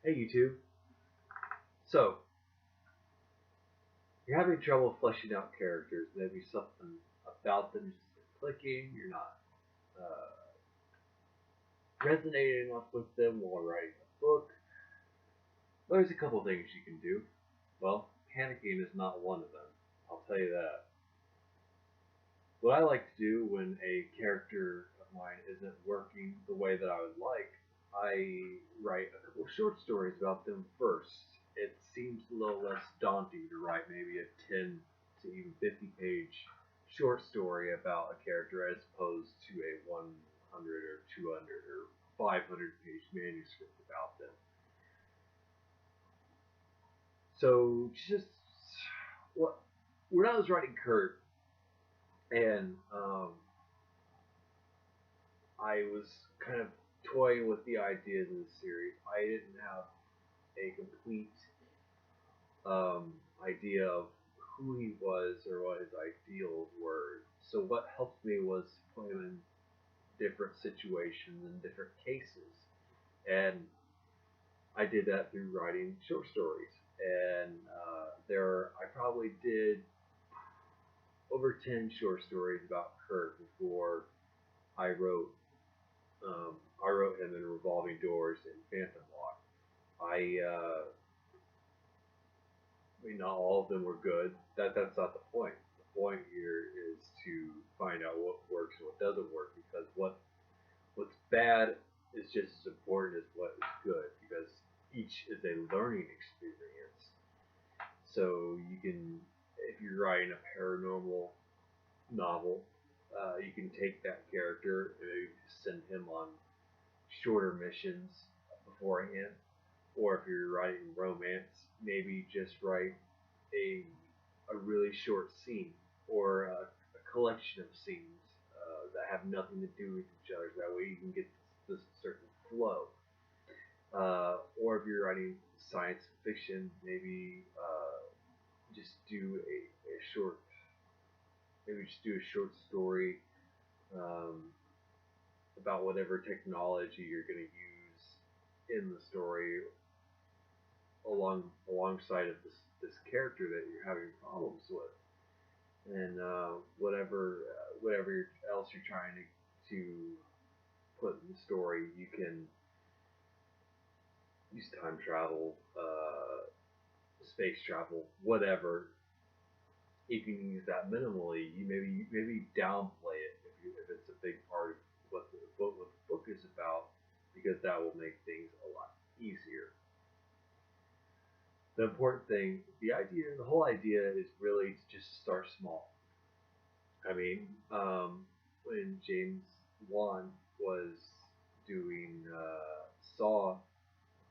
Hey YouTube. So, you're having trouble fleshing out characters. Maybe something about them just isn't clicking. You're not resonating enough with them while writing a book. Well, there's a couple things you can do. Well, panicking is not one of them. I'll tell you that. What I like to do when a character of mine isn't working the way that I would like, I write a couple short stories about them first. It seems a little less daunting to write maybe a 10 to even 50-page short story about a character as opposed to a 100 or 200 or 500-page manuscript about them. So just what when I was writing Kurt and I was kind of toying with the ideas of the series. I didn't have a complete idea of who he was or what his ideals were. So what helped me was put him in different situations and different cases, and I did that through writing short stories. And I probably did over 10 short stories about Kurt before I wrote I wrote him in Revolving Doors and Phantom Walk. I mean, not all of them were good. That's not the point. The point here is to find out what works and what doesn't work, because what's bad is just as important as what is good, because each is a learning experience. So you can, if you're writing a paranormal novel, you can take that character and maybe send him on shorter missions beforehand. Or if you're writing romance, maybe just write a a really short scene or a collection of scenes that have nothing to do with each other. That way you can get this certain flow. Or if you're writing science fiction, maybe just do a short, maybe just do a short story um, about whatever technology you're going to use in the story alongside of this character that you're having problems with, and whatever else you're trying to put in the story, you can use time travel, space travel, whatever. You can use that minimally. You maybe downplay it if it's a big part of what the book is about, because that will make things a lot easier. The important thing, the whole idea is really to just start small. I mean, when James Wan was doing Saw,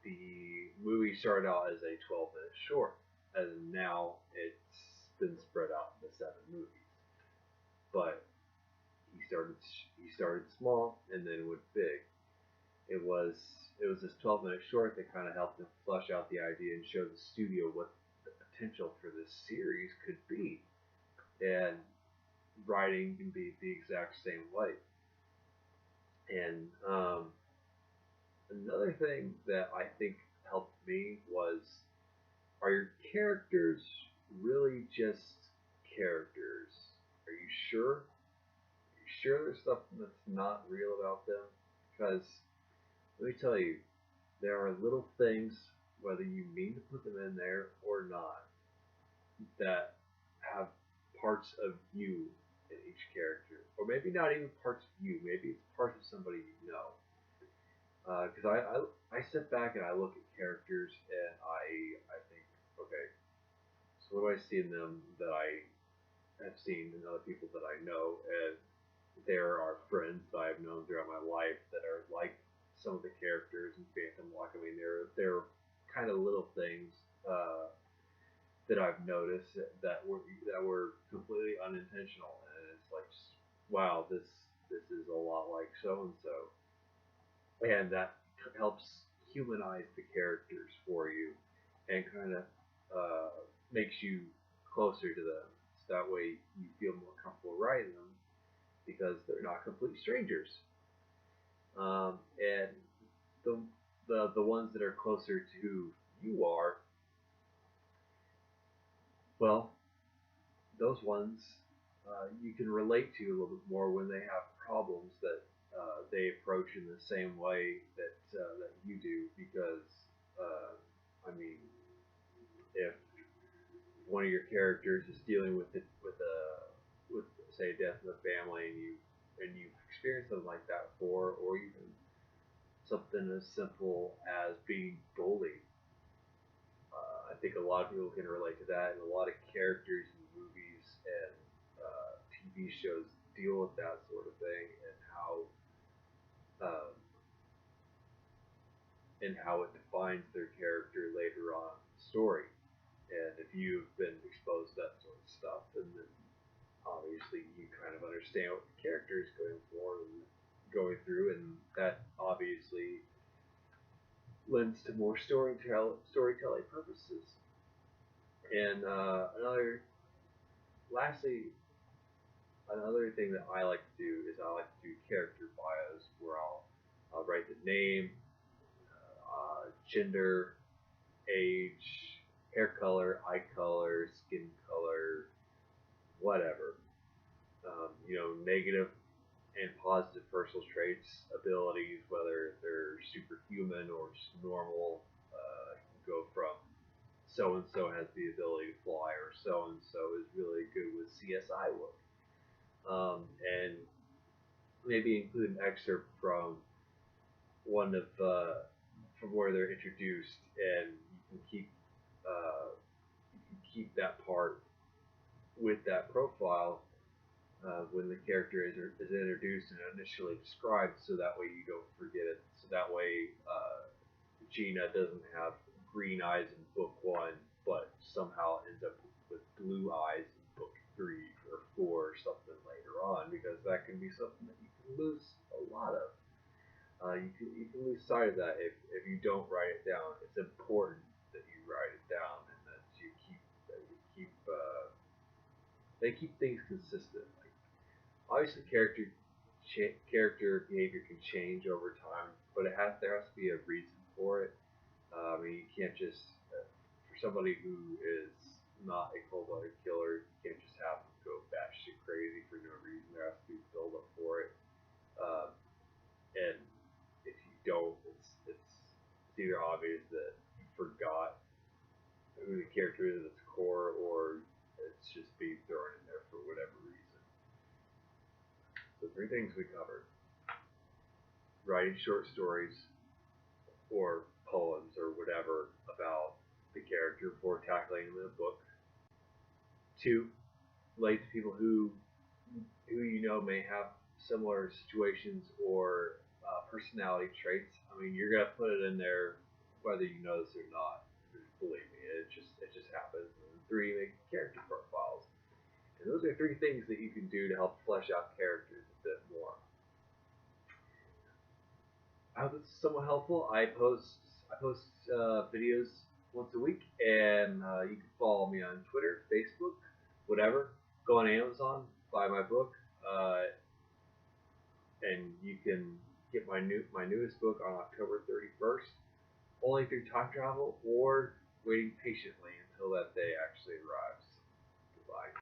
the movie started out as a 12-minute short, and now it's been spread out into 7 movies. But he started he started small and then went big. It was it was this 12-minute short that kind of helped him flesh out the idea and show the studio what the potential for this series could be. And writing can be the exact same way. And another thing that I think helped me was, are your characters really just characters? Are you sure? Are you sure there's something that's not real about them? Because let me tell you, there are little things, whether you mean to put them in there or not, that have parts of you in each character, or maybe not even parts of you. Maybe it's parts of somebody you know. Because I sit back and I look at characters and I think, okay, so what do I see in them that I have seen in other people that I know, and there are friends that I've known throughout my life that are like some of the characters in Phantom Walk. I mean, they're kind of little things that I've noticed that were completely unintentional, and it's like, wow, this is a lot like so and so, and that helps humanize the characters for you and kind of uh, makes you closer to them. So that way you feel more comfortable writing them because they're not complete strangers. And the the ones that are closer to who you are, well, those ones you can relate to a little bit more when they have problems that they approach in the same way that you do. Because I mean, if one of your characters is dealing with it with say death in the family, and you've experienced something like that before, or even something as simple as being bullied. I think a lot of people can relate to that, and a lot of characters in movies and TV shows deal with that sort of thing, um, and how it defines their character later on in the story. And if you've been exposed to that sort of stuff, then obviously you kind of understand what the character is going through, and that obviously lends to more storytelling purposes. And lastly, another thing that I like to do is I like to do character bios, where I'll write the name, gender, age, hair color, eye color, skin color, whatever. Negative and positive personal traits, abilities, whether they're superhuman or just normal. Go from so and so has the ability to fly, or so and so is really good with CSI work, and maybe include an excerpt from one of from where they're introduced, and you can keep that part with that profile when the character is introduced and initially described, so that way you don't forget it. So that way Gina doesn't have green eyes in book one, but somehow ends up with blue eyes in book 3 or 4 or something later on, because that can be something that you can lose a lot of. You can lose sight of that if you don't write it down. It's important that you write it down, and they keep things consistent. Like, obviously, character behavior can change over time, but there has to be a reason for it. I mean, you can't just for somebody who is not a cold-blooded killer, you can't just have them go batshit crazy for no reason. There has to be build up for it. Um, and if you don't, it's either obvious that you forgot who the character is at its core, or it's just being thrown in there for whatever reason. So 3 things we covered: writing short stories or poems or whatever about the character before tackling them in a book. 2, relate to people who may have similar situations or personality traits. I mean, you're gonna put it in there whether you know this or not. Believe me, it just happens. And 3, make character profiles. And those are 3 things that you can do to help flesh out characters a bit more. I hope it's somewhat helpful. I post videos once a week, and you can follow me on Twitter, Facebook, whatever. Go on Amazon, buy my book, and you can get my newest book on October 31st, only through time travel or waiting patiently until that day actually arrives.